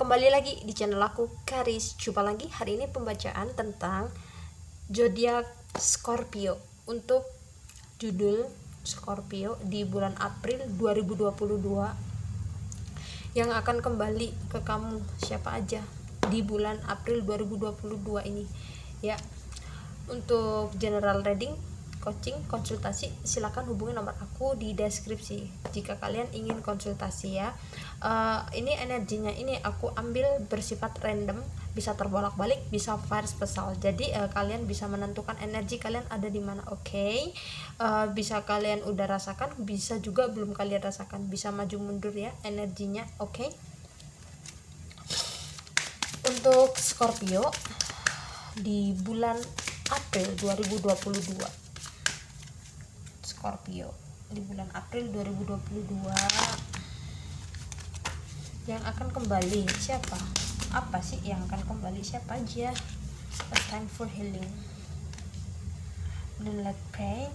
kembali lagi di channel aku Karis. Jumpa lagi hari ini pembacaan tentang zodiak Scorpio. Untuk judul Scorpio di bulan April 2022 yang akan kembali ke kamu siapa aja di bulan April 2022 ini ya. Untuk general reading, coaching, konsultasi, silakan hubungi nomor aku di deskripsi jika kalian ingin konsultasi ya. Ini energinya ini aku ambil bersifat random, bisa terbolak-balik, bisa fire spesial. Jadi kalian bisa menentukan energi kalian ada di mana. Oke. Bisa kalian udah rasakan, bisa juga belum kalian rasakan, bisa maju mundur ya energinya. Oke. Untuk Scorpio di bulan April 2022, Scorpio di bulan April 2022 yang akan kembali siapa? Apa sih yang akan kembali, siapa aja? A time for healing. Don't let pain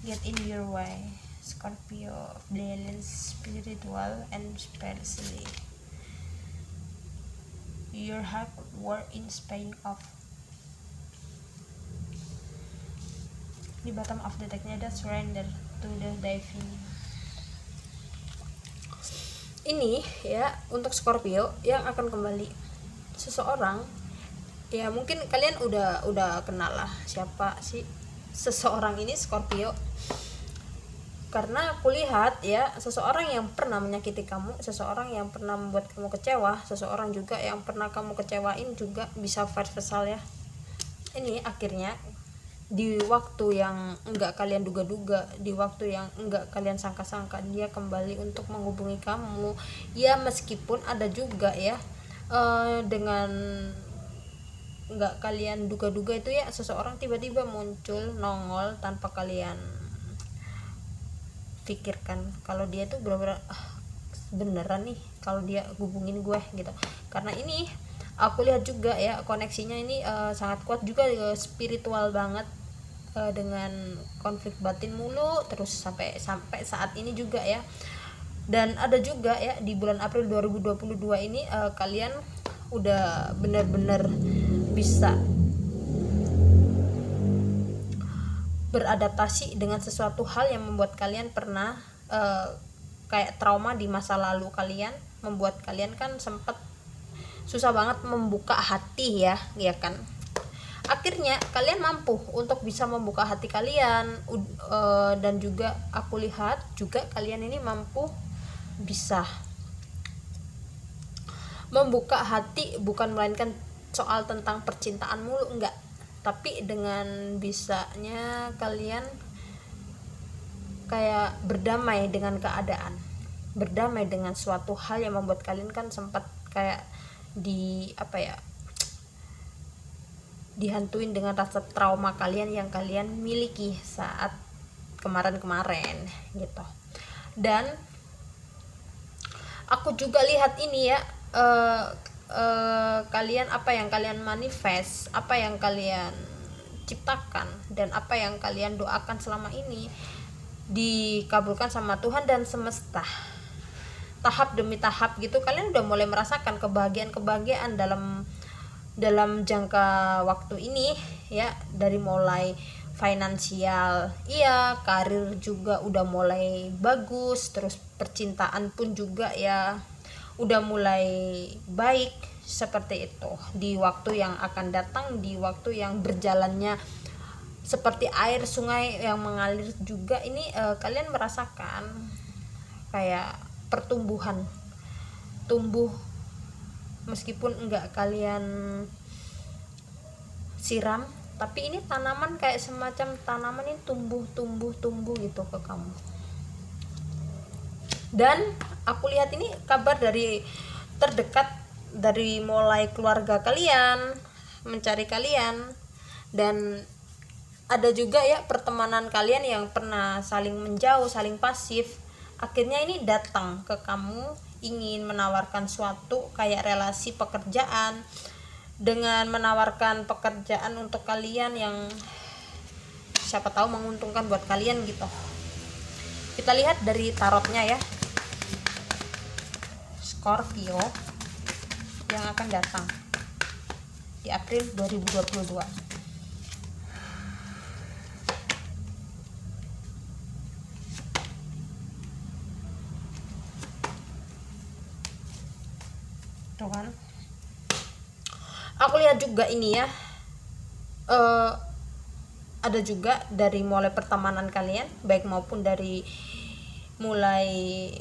get in your way. Scorpio, balance spiritual and spiritually. Your heart war in Spain of di bottom of the decknya ada surrender to the diving. Ini ya untuk Scorpio yang akan kembali seseorang ya, mungkin kalian udah kenal lah siapa sih seseorang ini Scorpio, karena aku lihat ya seseorang yang pernah menyakiti kamu, seseorang yang pernah membuat kamu kecewa, seseorang juga yang pernah kamu kecewain juga bisa vice versa ya. Ini akhirnya di waktu yang enggak kalian duga-duga, di waktu yang enggak kalian sangka-sangka, dia kembali untuk menghubungi kamu ya, meskipun ada juga ya dengan enggak kalian duga-duga itu ya, seseorang tiba-tiba muncul nongol tanpa kalian pikirkan kalau dia tuh bener-bener beneran nih kalau dia hubungin gue gitu. Karena ini aku lihat juga ya koneksinya ini sangat kuat juga, spiritual banget, dengan konflik batin mulu terus sampai saat ini juga ya. Dan ada juga ya di bulan April 2022 ini kalian udah benar-benar bisa beradaptasi dengan sesuatu hal yang membuat kalian pernah kayak trauma di masa lalu kalian, membuat kalian kan sempat susah banget membuka hati ya kan. Akhirnya kalian mampu untuk bisa membuka hati kalian, dan juga aku lihat juga kalian ini mampu bisa membuka hati, bukan melainkan soal tentang percintaan mulu, enggak, tapi dengan bisanya kalian kayak berdamai dengan keadaan, berdamai dengan suatu hal yang membuat kalian kan sempat kayak dihantuin dengan rasa trauma kalian yang kalian miliki saat kemarin gitu. Dan aku juga lihat ini ya, kalian apa yang kalian manifest, apa yang kalian ciptakan, dan apa yang kalian doakan selama ini dikabulkan sama Tuhan dan semesta. Tahap demi tahap gitu kalian udah mulai merasakan kebahagiaan dalam jangka waktu ini ya, dari mulai finansial iya, karir juga udah mulai bagus, terus percintaan pun juga ya udah mulai baik seperti itu. Di waktu yang akan datang, di waktu yang berjalannya seperti air sungai yang mengalir juga ini, kalian merasakan kayak pertumbuhan, tumbuh meskipun enggak kalian siram, tapi ini tanaman kayak semacam tanaman ini tumbuh gitu ke kamu. Dan aku lihat ini kabar dari terdekat, dari mulai keluarga kalian mencari kalian, dan ada juga ya pertemanan kalian yang pernah saling menjauh, saling pasif, akhirnya ini datang ke kamu ingin menawarkan suatu kayak relasi pekerjaan, dengan menawarkan pekerjaan untuk kalian yang siapa tahu menguntungkan buat kalian gitu. Kita lihat dari tarotnya ya, Scorpio yang akan datang di April 2022. Tuh kan, aku lihat juga ini ya, ada juga dari mulai pertemanan kalian, baik maupun dari mulai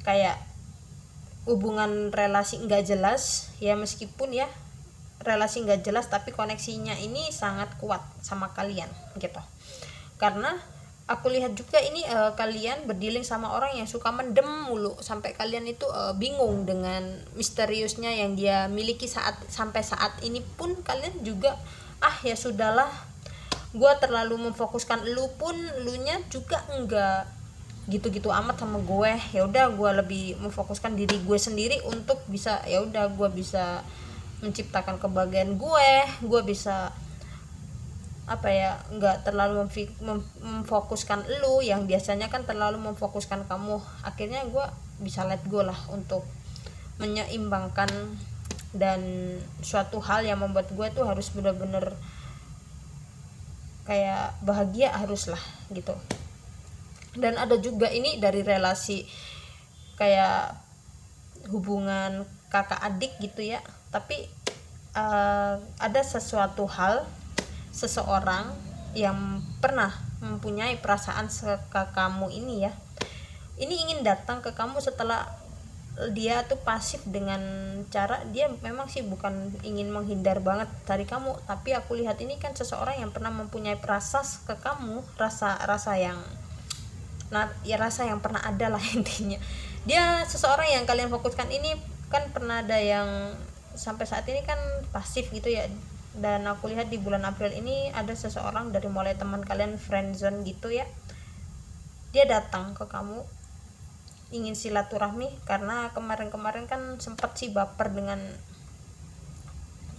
kayak hubungan relasi nggak jelas ya, meskipun ya relasi nggak jelas tapi koneksinya ini sangat kuat sama kalian gitu. Karena aku lihat juga ini kalian berdealing sama orang yang suka mendem mulu, sampai kalian itu bingung dengan misteriusnya yang dia miliki sampai saat ini pun kalian juga ya sudahlah, gue terlalu memfokuskan lu, pun lu nya juga enggak gitu-gitu amat sama gue. Ya udah, gue lebih memfokuskan diri gue sendiri untuk bisa, ya udah gue bisa menciptakan kebahagiaan gue bisa apa ya, nggak terlalu memfokuskan lu yang biasanya kan terlalu memfokuskan kamu. Akhirnya gue bisa let go lah untuk menyeimbangkan, dan suatu hal yang membuat gue tuh harus bener-bener kayak bahagia haruslah gitu. Dan ada juga ini dari relasi kayak hubungan kakak adik gitu ya, tapi ada sesuatu hal, seseorang yang pernah mempunyai perasaan ke kamu ini ya, ini ingin datang ke kamu setelah dia tuh pasif dengan cara dia memang sih bukan ingin menghindar banget dari kamu, tapi aku lihat ini kan seseorang yang pernah mempunyai perasaan ke kamu, rasa yang rasa yang pernah ada lah intinya. Dia seseorang yang kalian fokuskan ini kan pernah ada yang sampai saat ini kan pasif gitu ya. Dan aku lihat di bulan April ini ada seseorang dari mulai teman kalian friendzone gitu ya, dia datang ke kamu ingin silaturahmi, karena kemarin-kemarin kan sempat sih baper dengan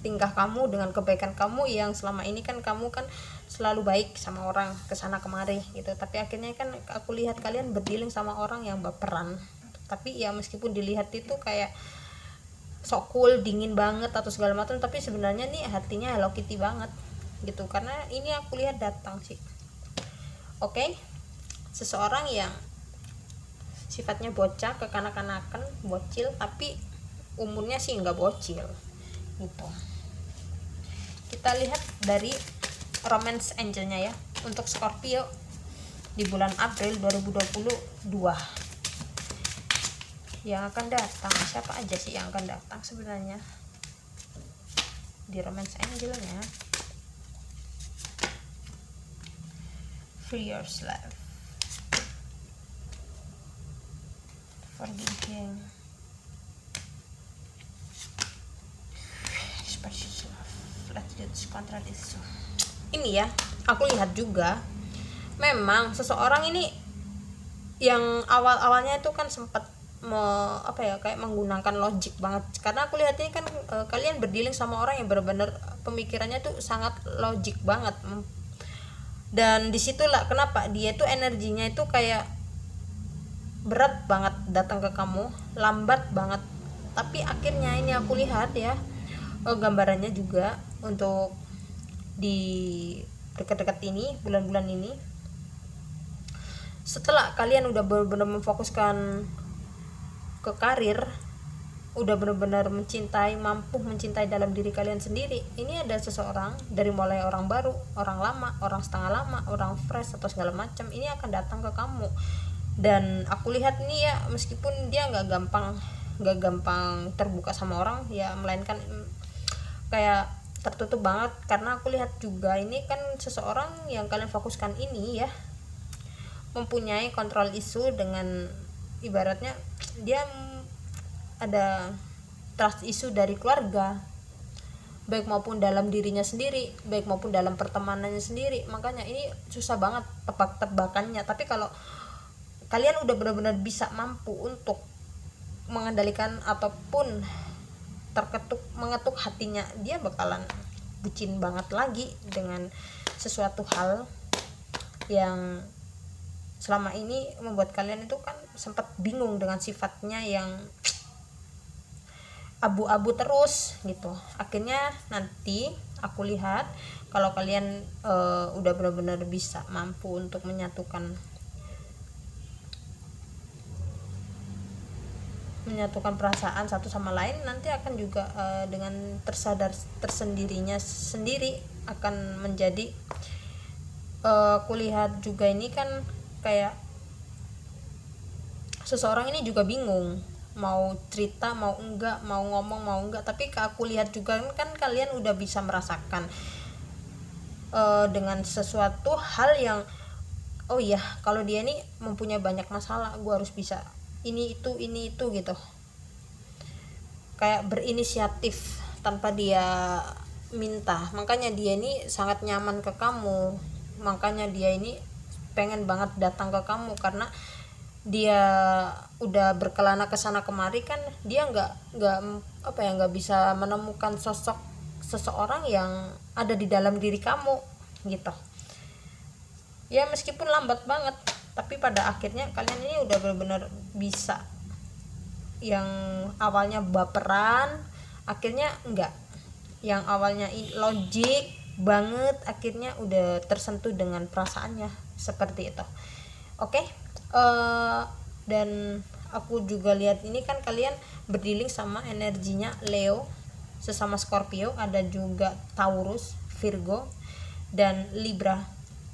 tingkah kamu, dengan kebaikan kamu yang selama ini kan kamu kan selalu baik sama orang kesana kemari gitu. Tapi akhirnya kan aku lihat kalian berdealing sama orang yang baperan, tapi ya meskipun dilihat itu kayak sok cool, dingin banget atau segala macam, tapi sebenarnya nih hatinya Hello Kitty banget gitu. Karena ini aku lihat datang sih. Oke, seseorang yang sifatnya bocah, kekanak-kanakan, bocil, tapi umurnya sih nggak bocil gitu. Kita lihat dari romance angelnya ya untuk Scorpio di bulan April 2022 yang akan datang. Siapa aja sih yang akan datang sebenarnya di romance angelnya? Free yourself, forgiving, ini ya, aku lihat juga memang seseorang ini yang awal-awalnya itu kan sempat kayak menggunakan logik banget. Karena aku lihat ini kan kalian berdealing sama orang yang benar-benar pemikirannya tuh sangat logik banget, dan disitulah kenapa dia tuh energinya itu kayak berat banget datang ke kamu, lambat banget. Tapi akhirnya ini aku lihat ya, gambarannya juga untuk di dekat-dekat ini, bulan-bulan ini, setelah kalian udah benar-benar memfokuskan ke karir, udah benar-benar mencintai, mampu mencintai dalam diri kalian sendiri, ini ada seseorang dari mulai orang baru, orang lama, orang setengah lama, orang fresh atau segala macam, ini akan datang ke kamu. Dan aku lihat ini ya, meskipun dia nggak gampang terbuka sama orang ya, melainkan kayak tertutup banget. Karena aku lihat juga ini kan seseorang yang kalian fokuskan ini ya mempunyai kontrol isu, dengan ibaratnya dia ada trust isu dari keluarga, baik maupun dalam dirinya sendiri, baik maupun dalam pertemanannya sendiri. Makanya ini susah banget tebak-tebakannya. Tapi kalau kalian udah benar-benar bisa mampu untuk mengendalikan ataupun mengetuk hatinya, dia bakalan bucin banget lagi dengan sesuatu hal yang selama ini membuat kalian itu kan sempat bingung dengan sifatnya yang abu-abu terus gitu. Akhirnya nanti aku lihat kalau kalian udah benar-benar bisa mampu untuk menyatukan perasaan satu sama lain, nanti akan juga dengan tersendirinya sendiri akan menjadi kulihat juga ini kan kayak seseorang ini juga bingung mau cerita mau enggak, mau ngomong mau enggak, tapi aku lihat juga kan kalian udah bisa merasakan dengan sesuatu hal yang oh iya kalau dia ini mempunyai banyak masalah, gue harus bisa ini itu gitu, kayak berinisiatif tanpa dia minta. Makanya dia ini sangat nyaman ke kamu, makanya dia ini pengen banget datang ke kamu karena dia udah berkelana ke sana kemari kan, dia nggak bisa menemukan sosok seseorang yang ada di dalam diri kamu gitu ya, meskipun lambat banget tapi pada akhirnya kalian ini udah benar-benar bisa. Yang awalnya baperan akhirnya enggak, yang awalnya logik banget akhirnya udah tersentuh dengan perasaannya, seperti itu. Oke. Dan aku juga lihat ini kan kalian berdealing sama energinya Leo sesama Scorpio, ada juga Taurus, Virgo, dan Libra,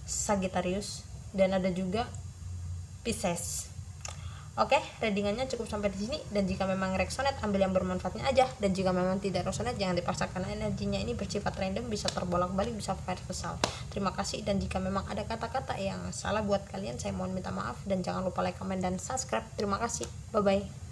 Sagittarius, dan ada juga Pisces. Oke, readingannya cukup sampai di sini, dan jika memang resonate ambil yang bermanfaatnya aja, dan jika memang tidak resonate jangan dipaksakan. Energinya ini bersifat random, bisa terbolak-balik, bisa universal. Terima kasih, dan jika memang ada kata-kata yang salah buat kalian saya mohon minta maaf, dan jangan lupa like, comment, dan subscribe. Terima kasih. Bye bye.